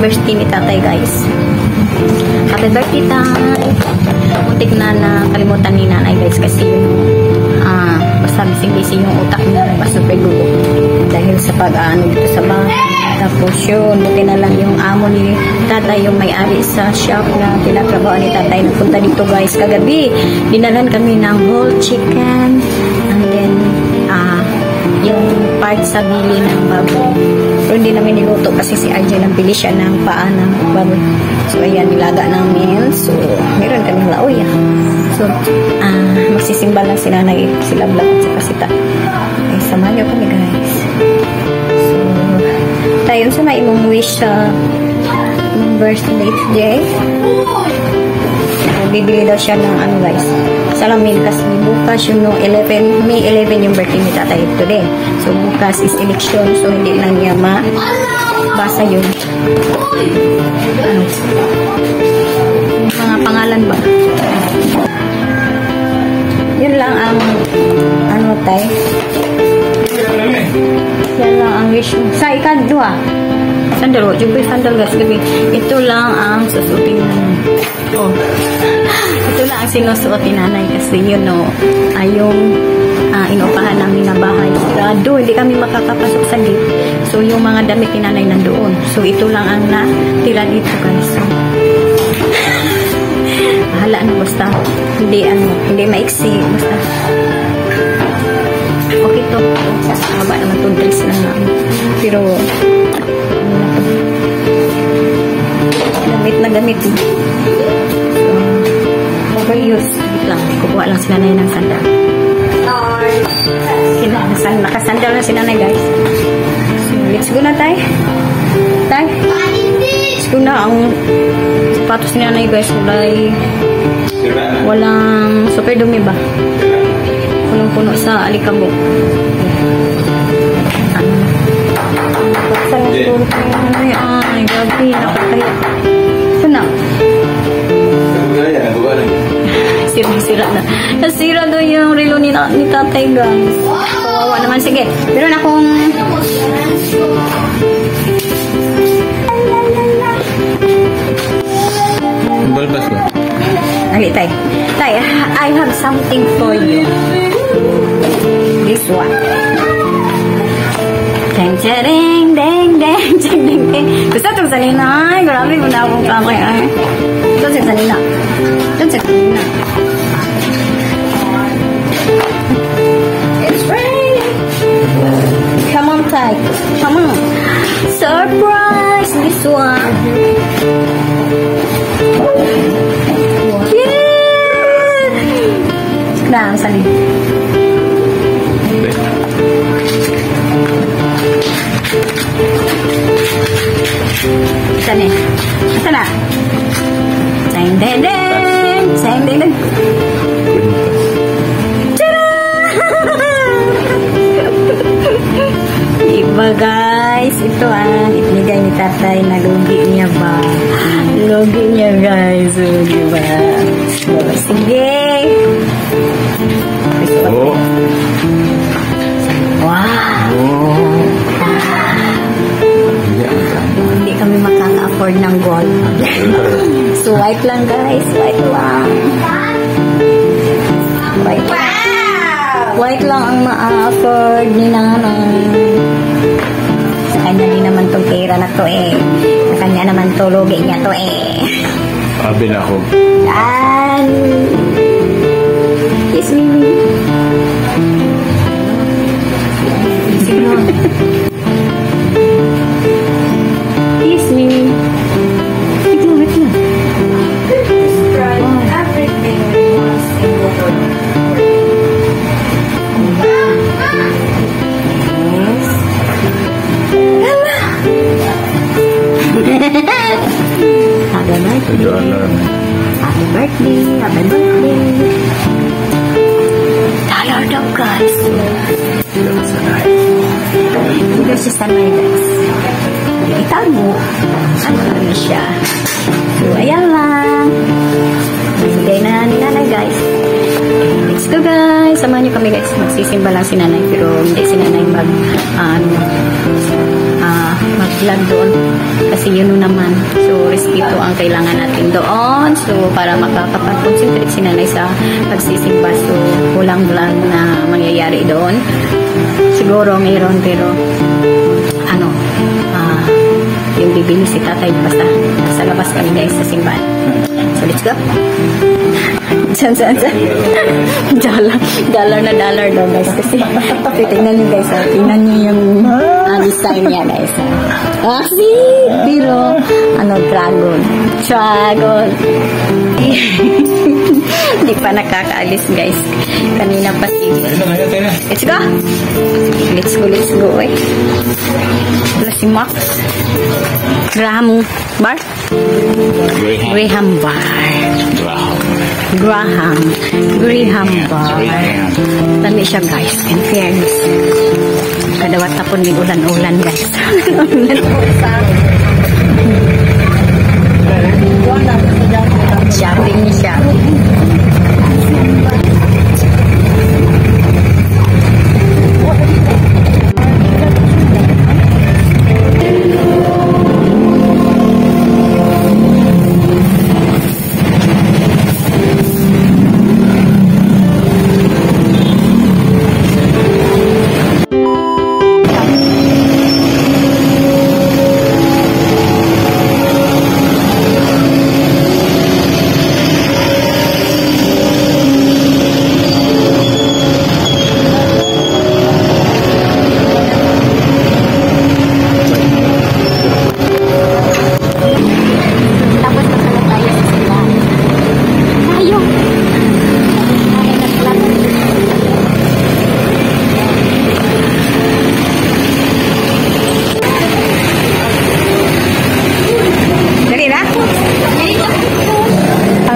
birthday ni tatay, guys. Happy birthday, tay. Muntik na nakalimutan ni nanay, guys, kasi basta busy yung utak niya, basta pegulo dahil sa pag-ano dito sa bahay. Tapos yun, buti na lang yung amo ni tatay, yung may-ari sa shop na tinatrabaho ni tatay, nagpunta dito, guys, kagabi. Dinalhan kami ng whole chicken and then yung part sa bili ng baboy. So hindi namin niluto kasi si RJ nabili siya ng paa ng baboy. So ayan, nilaga namin. So meron kaming laoy. So magsisimba lang si nanay, sila Black at saka si tatay. Okay, samahan niyo kami, guys. So tayo sa na imong wish sa birthday today. Bibili daw siya ng ano, guys, salamin kasi bukas yung 11, May 11 yung birthday ni tatay today. So bukas is election, so hindi lang niya mabasa yun. Mga pangalan ba? Yun lang ang ano, tay. Yan lang ang wish mo. Sa ikadwa sandal, wag yung sandal, guys, gabi. Ito lang ang susutin na ito lang ang sinusuotin nanay kasi yun yung inupahan namin na bahay sigurado hindi kami makakapasok sa gate. So yung mga damit ni nanay nandoon, so ito lang ang natira dito, guys. So bahala na, basta hindi maiksi, basta okay to. Haba naman itong dress lang namin, pero gamit na gamit. Overuse lang. Kukuha lang si nanay ng sandal. Nakasandal na si nanay, guys. So, let's go na, tay. Tay? Let's go na. Ang sapatos ni nanay, guys, walang super dumi ba? Punong-puno sa alikabok. Ay, gabi. Nakakaya. Ito na. Sira na. Nasira doon yung relo ni tatay, guys. Kawawa naman. Sige. Meron akong balbas ba? Ali, tay. Tay, I have something for you. This one. Deng, deng, deng, deng, deng, deng. Gusto itong salina. Ay, grabe mo na akong kamay. Ito sa salina. Ito sa salina. It's raining. Come on, Ty. Come on. Surprise! This one. Yeah! Nah, ang salina. Ito na. Ito na. Deng, deng, deng. Deng, deng, deng. Iba, guys. Ito ibigay ni tatay na lugi niya ba? Lugi niya, guys. Lugi ba? Sige. Oh. Wow. Hindi kami makaka-afford ng gold. So, white lang, guys. White lang. White lang. White lang ang ma-afford ni nanay. Sa kanya din naman itong pera na to eh. Sa kanya naman to, lugi niya to eh. Sabi na ako. Yan. Kiss me. Kiss me. Wait lang, wait lang. Everything was in water. Happy birthday. Happy birthday. Happy birthday. Tired of, guys. Ito si Sanay, guys. Itago. Ano na siya. So, ayan lang. Bigay na ni nanay, guys. Let's go, guys. Samahan nyo kami, guys. Magsisimba lang si nanay. Pero hindi si nanay mag-vlog doon. Kasi yun naman. So, respeto ang kailangan natin doon. So, para makakapag-concentrate si nanay sa pagsisimba. So, walang vlog na mangyayari doon. Siguro mayroon, pero ano, yung bibili si tatay basta sa labas kami guys sa simbahan. So, let's go. Saan? Dollar na dollar daw guys. Kasi tingnan nyo guys. Tingnan nyo yung design niya guys. Pero dragon. Hindi pa nakakaalis guys. Kanina pa Let's go. Let's go eh. Wala si Max. Graham bar? Graham bar. Graham bar. Lami siya guys. In fairness. Kadawat na po may ulan-ulan guys. Shopping ni siya.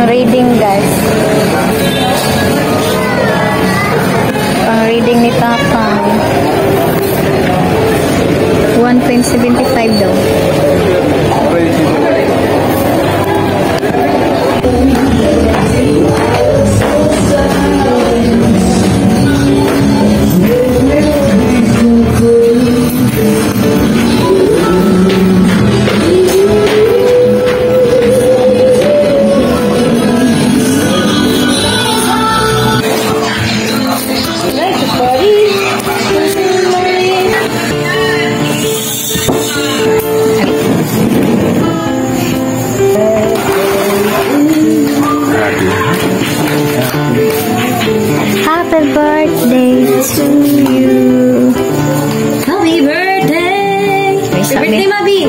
Reading guys. Pang reading ni Tatang. 1.75 daw. Happy birthday to you. Happy birthday! Happy birthday, Mabi!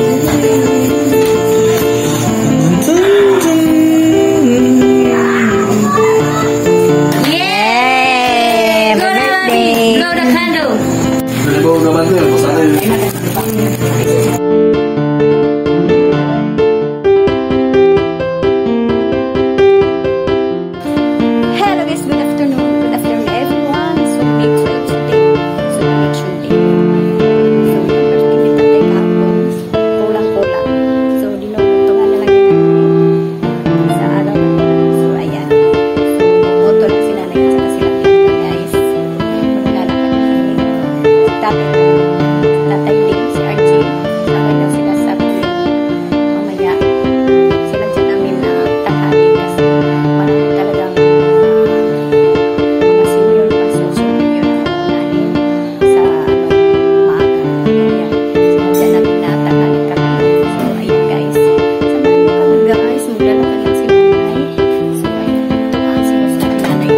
Yay! Happy birthday! Blow the candle! Hello guys, good afternoon. Good afternoon everyone. So, May 12 today. So, election day. So, yung birthday ni Tatay kahapon, kulang-kulang. So, dinugtungan na lang yun sa araw na yun. So, ayan. So, moto na si nanay at saka sila pinto guys. Maglalakad kami. Si Tatay din, si RJ. Sabay na sila sa mamaya. Sila dyan namin na tanghali kasi marami talagang mga senior pa, so senior na unahin sa maaga. Ayan. So, dyan namin na tanghali kami. So, ayan guys. Samahan nyo kami guys. Maglalakad lang si nanay. So, ayan. Ito ang sinos na nanay.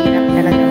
Hirap talaga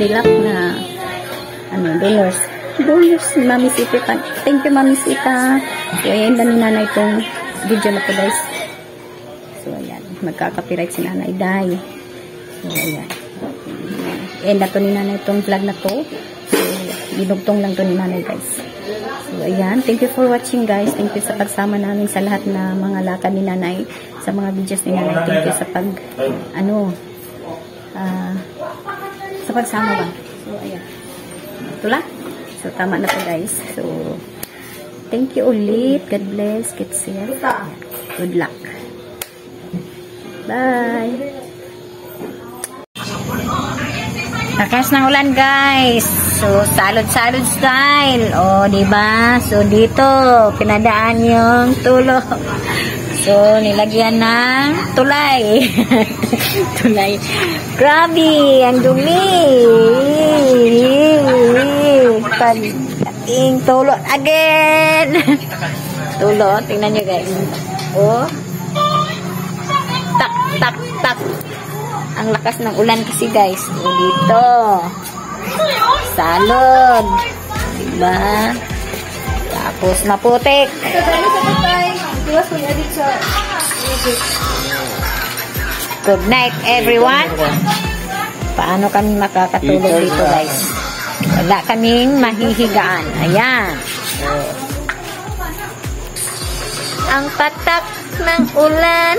Goldilocks na donors. Donors ni Mami Sita. Thank you, Mami Sita. So, ayan na ni Nanay itong video na po, guys. So, ayan. Magkaka-copyright si Nanay Day. So, ayan. Ayan na to ni Nanay itong vlog na to. So, binugtong lang to ni Nanay, guys. So, ayan. Thank you for watching, guys. Thank you sa pagsama namin sa lahat na mga lakad ni Nanay. Sa mga videos ni Nanay. Thank you sa sa pagsama ba. So, ayan. Ito lang. So, tama na po, guys. So, thank you ulit. God bless. Get safe. Good luck. Bye. Lakas ng ulan, guys. So, salod-salod style. O, diba? So, dito, pinadaan yung tulo. So, nilagyan ng tulay. Tulay. Grabe, ang dumi. Pagdating tulo again. Tulo, tingnan nyo, guys. O. Tak, tak, tak. Ang lakas ng ulan kasi, guys. O, dito. Salod. Diba? Tapos, maputik. Good night, everyone. Paano kami makakatulog dito, guys? Wala kaming mahihigaan. Ayan. Ang patak ng ulan.